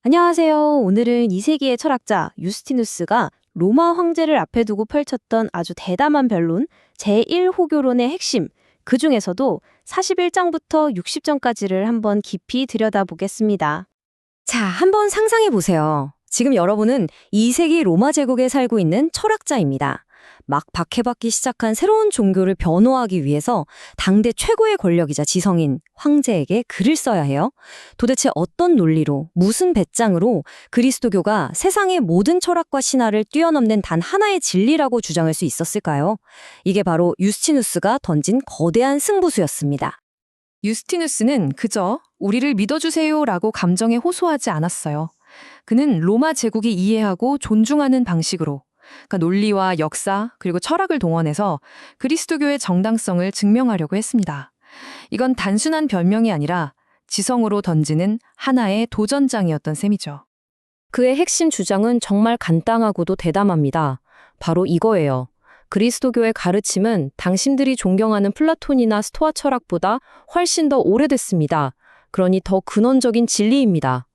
안녕하세요. 오늘은 2세기의 철학자 유스티누스가 로마 황제를 앞에 두고 펼쳤던 아주 대담한 변론, 제1호교론의 핵심, 그 중에서도 41장부터 60장까지를 한번 깊이 들여다보겠습니다. 자, 한번 상상해 보세요. 지금 여러분은 2세기 로마 제국에 살고 있는 철학자입니다. 막 박해받기 시작한 새로운 종교를 변호하기 위해서 당대 최고의 권력이자 지성인 황제에게 글을 써야 해요. 도대체 어떤 논리로, 무슨 배짱으로 그리스도교가 세상의 모든 철학과 신화를 뛰어넘는 단 하나의 진리라고 주장할 수 있었을까요? 이게 바로 유스티누스가 던진 거대한 승부수였습니다. 유스티누스는 그저 우리를 믿어주세요라고 감정에 호소하지 않았어요. 그는 로마 제국이 이해하고 존중하는 방식으로, 그러니까 논리와 역사 그리고 철학을 동원해서 그리스도교의 정당성을 증명하려고 했습니다. 이건 단순한 변명이 아니라 지성으로 던지는 하나의 도전장이었던 셈이죠. 그의 핵심 주장은 정말 간단하고도 대담합니다. 바로 이거예요. 그리스도교의 가르침은 당신들이 존경하는 플라톤이나 스토아 철학보다 훨씬 더 오래됐습니다. 그러니 더 근원적인 진리입니다.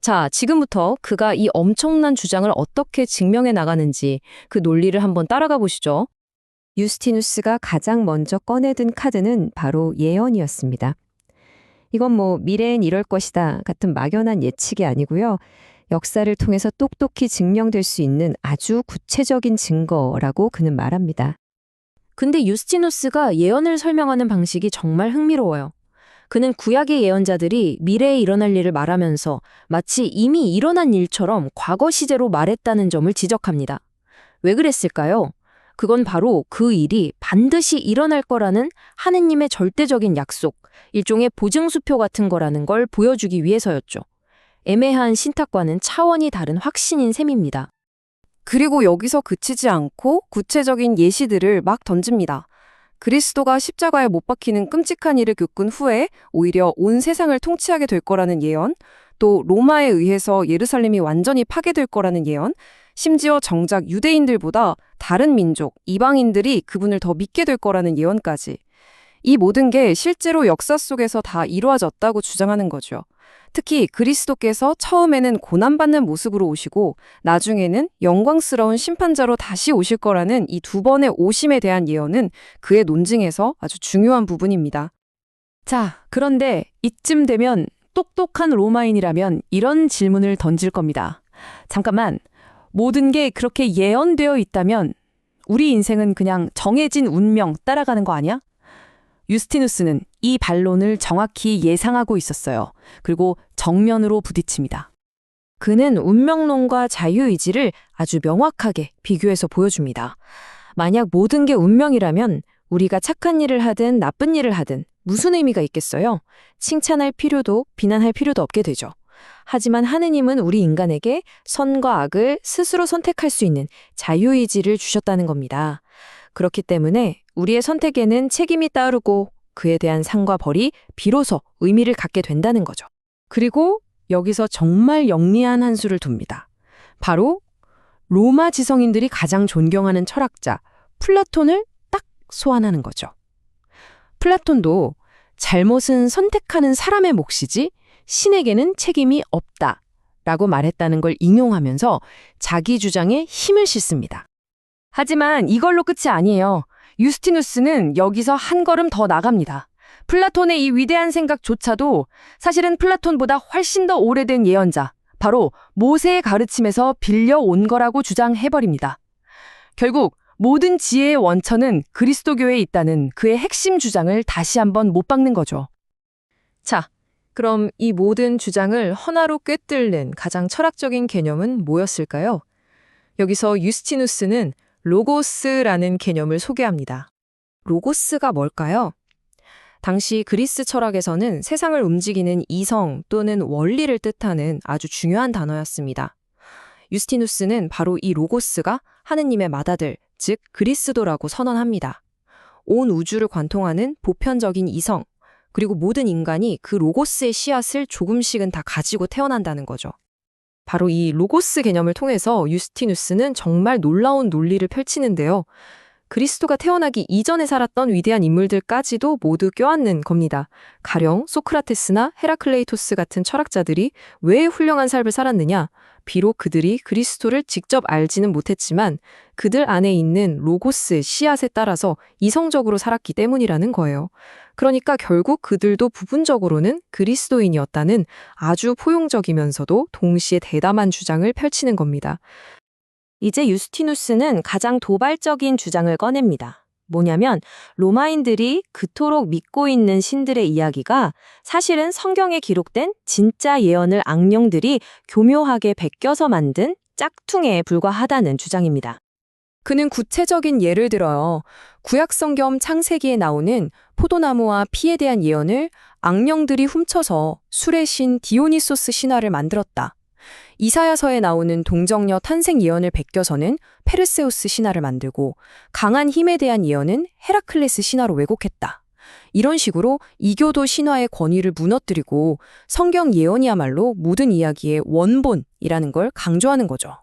자, 지금부터 그가 이 엄청난 주장을 어떻게 증명해 나가는지 그 논리를 한번 따라가 보시죠. 유스티누스가 가장 먼저 꺼내든 카드는 바로 예언이었습니다. 이건 미래엔 이럴 것이다 같은 막연한 예측이 아니고요. 역사를 통해서 똑똑히 증명될 수 있는 아주 구체적인 증거라고 그는 말합니다. 근데 유스티누스가 예언을 설명하는 방식이 정말 흥미로워요. 그는 구약의 예언자들이 미래에 일어날 일을 말하면서 마치 이미 일어난 일처럼 과거 시제로 말했다는 점을 지적합니다. 왜 그랬을까요? 그건 바로 그 일이 반드시 일어날 거라는 하느님의 절대적인 약속, 일종의 보증수표 같은 거라는 걸 보여주기 위해서였죠. 애매한 신탁과는 차원이 다른 확신인 셈입니다. 그리고 여기서 그치지 않고 구체적인 예시들을 막 던집니다. 그리스도가 십자가에 못 박히는 끔찍한 일을 겪은 후에 오히려 온 세상을 통치하게 될 거라는 예언, 또 로마에 의해서 예루살렘이 완전히 파괴될 거라는 예언, 심지어 정작 유대인들보다 다른 민족, 이방인들이 그분을 더 믿게 될 거라는 예언까지. 이 모든 게 실제로 역사 속에서 다 이루어졌다고 주장하는 거죠. 특히 그리스도께서 처음에는 고난받는 모습으로 오시고 나중에는 영광스러운 심판자로 다시 오실 거라는 이 두 번의 오심에 대한 예언은 그의 논증에서 아주 중요한 부분입니다. 자, 그런데 이쯤 되면 똑똑한 로마인이라면 이런 질문을 던질 겁니다. 잠깐만, 모든 게 그렇게 예언되어 있다면 우리 인생은 그냥 정해진 운명 따라가는 거 아니야? 유스티누스는 이 반론을 정확히 예상하고 있었어요. 그리고 정면으로 부딪힙니다. 그는 운명론과 자유의지를 아주 명확하게 비교해서 보여줍니다. 만약 모든 게 운명이라면 우리가 착한 일을 하든 나쁜 일을 하든 무슨 의미가 있겠어요? 칭찬할 필요도 비난할 필요도 없게 되죠. 하지만 하느님은 우리 인간에게 선과 악을 스스로 선택할 수 있는 자유의지를 주셨다는 겁니다. 그렇기 때문에 우리의 선택에는 책임이 따르고 그에 대한 상과 벌이 비로소 의미를 갖게 된다는 거죠. 그리고 여기서 정말 영리한 한 수를 둡니다. 바로 로마 지성인들이 가장 존경하는 철학자 플라톤을 딱 소환하는 거죠. 플라톤도 잘못은 선택하는 사람의 몫이지 신에게는 책임이 없다 라고 말했다는 걸 인용하면서 자기 주장에 힘을 싣습니다. 하지만 이걸로 끝이 아니에요. 유스티누스는 여기서 한 걸음 더 나갑니다. 플라톤의 이 위대한 생각조차도 사실은 플라톤보다 훨씬 더 오래된 예언자, 바로 모세의 가르침에서 빌려온 거라고 주장해버립니다. 결국 모든 지혜의 원천은 그리스도교에 있다는 그의 핵심 주장을 다시 한번 못 박는 거죠. 자, 그럼 이 모든 주장을 하나로 꿰뚫는 가장 철학적인 개념은 뭐였을까요? 여기서 유스티누스는 로고스라는 개념을 소개합니다. 로고스가 뭘까요? 당시 그리스 철학에서는 세상을 움직이는 이성 또는 원리를 뜻하는 아주 중요한 단어였습니다. 유스티누스는 바로 이 로고스가 하느님의 맏아들, 즉 그리스도라고 선언합니다. 온 우주를 관통하는 보편적인 이성, 그리고 모든 인간이 그 로고스의 씨앗을 조금씩은 다 가지고 태어난다는 거죠. 바로 이 로고스 개념을 통해서 유스티누스는 정말 놀라운 논리를 펼치는데요. 그리스도가 태어나기 이전에 살았던 위대한 인물들까지도 모두 껴안는 겁니다. 가령 소크라테스나 헤라클레이토스 같은 철학자들이 왜 훌륭한 삶을 살았느냐? 비록 그들이 그리스도를 직접 알지는 못했지만 그들 안에 있는 로고스, 씨앗에 따라서 이성적으로 살았기 때문이라는 거예요. 그러니까 결국 그들도 부분적으로는 그리스도인이었다는 아주 포용적이면서도 동시에 대담한 주장을 펼치는 겁니다. 이제 유스티누스는 가장 도발적인 주장을 꺼냅니다. 뭐냐면 로마인들이 그토록 믿고 있는 신들의 이야기가 사실은 성경에 기록된 진짜 예언을 악령들이 교묘하게 베껴서 만든 짝퉁에 불과하다는 주장입니다. 그는 구체적인 예를 들어요. 구약성경 창세기에 나오는 포도나무와 피에 대한 예언을 악령들이 훔쳐서 술의 신 디오니소스 신화를 만들었다. 이사야서에 나오는 동정녀 탄생 예언을 베껴서는 페르세우스 신화를 만들고 강한 힘에 대한 예언은 헤라클레스 신화로 왜곡했다. 이런 식으로 이교도 신화의 권위를 무너뜨리고 성경 예언이야말로 모든 이야기의 원본이라는 걸 강조하는 거죠.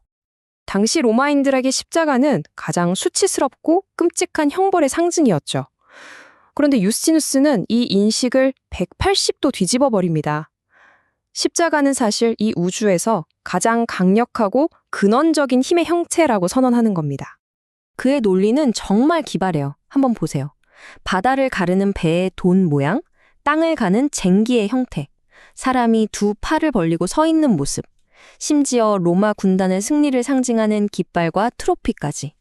당시 로마인들에게 십자가는 가장 수치스럽고 끔찍한 형벌의 상징이었죠. 그런데 유스티누스는 이 인식을 180도 뒤집어 버립니다. 십자가는 사실 이 우주에서 가장 강력하고 근원적인 힘의 형체라고 선언하는 겁니다. 그의 논리는 정말 기발해요. 한번 보세요. 바다를 가르는 배의 돈 모양, 땅을 가는 쟁기의 형태, 사람이 두 팔을 벌리고 서 있는 모습, 심지어 로마 군단의 승리를 상징하는 깃발과 트로피까지.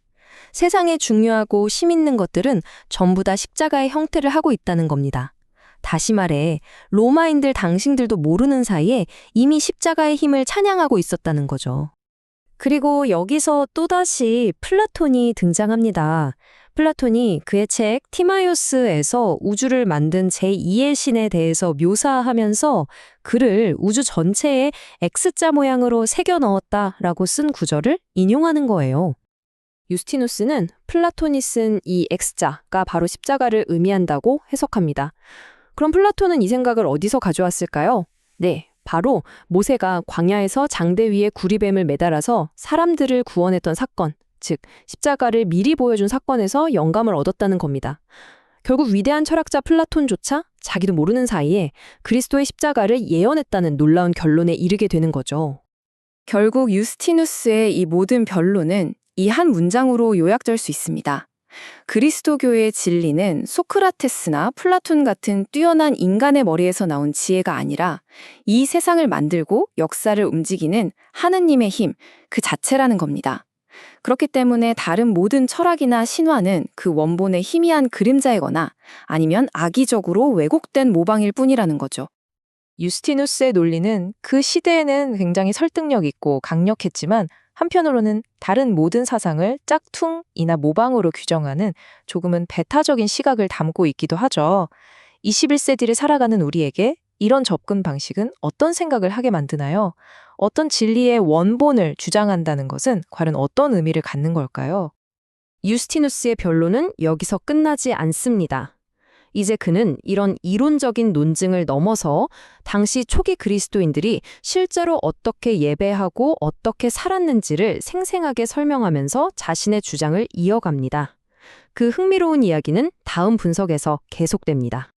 세상에 중요하고 심 있는 것들은 전부 다 십자가의 형태를 하고 있다는 겁니다. 다시 말해 로마인들 당신들도 모르는 사이에 이미 십자가의 힘을 찬양하고 있었다는 거죠. 그리고 여기서 또다시 플라톤이 등장합니다. 플라톤이 그의 책 티마이오스에서 우주를 만든 제2의 신에 대해서 묘사하면서 그를 우주 전체에 X자 모양으로 새겨 넣었다라고 쓴 구절을 인용하는 거예요. 유스티누스는 플라톤이 쓴 이 X자가 바로 십자가를 의미한다고 해석합니다. 그럼 플라톤은 이 생각을 어디서 가져왔을까요? 네, 바로 모세가 광야에서 장대 위에 구리뱀을 매달아서 사람들을 구원했던 사건, 즉 십자가를 미리 보여준 사건에서 영감을 얻었다는 겁니다. 결국 위대한 철학자 플라톤조차 자기도 모르는 사이에 그리스도의 십자가를 예언했다는 놀라운 결론에 이르게 되는 거죠. 결국 유스티누스의 이 모든 변론은 이 한 문장으로 요약될 수 있습니다. 그리스도교의 진리는 소크라테스나 플라톤 같은 뛰어난 인간의 머리에서 나온 지혜가 아니라 이 세상을 만들고 역사를 움직이는 하느님의 힘, 그 자체라는 겁니다. 그렇기 때문에 다른 모든 철학이나 신화는 그 원본의 희미한 그림자이거나 아니면 악의적으로 왜곡된 모방일 뿐이라는 거죠. 유스티누스의 논리는 그 시대에는 굉장히 설득력 있고 강력했지만 한편으로는 다른 모든 사상을 짝퉁이나 모방으로 규정하는 조금은 배타적인 시각을 담고 있기도 하죠. 21세기를 살아가는 우리에게 이런 접근 방식은 어떤 생각을 하게 만드나요? 어떤 진리의 원본을 주장한다는 것은 과연 어떤 의미를 갖는 걸까요? 유스티누스의 변론은 여기서 끝나지 않습니다. 이제 그는 이런 이론적인 논증을 넘어서 당시 초기 그리스도인들이 실제로 어떻게 예배하고 어떻게 살았는지를 생생하게 설명하면서 자신의 주장을 이어갑니다. 그 흥미로운 이야기는 다음 분석에서 계속됩니다.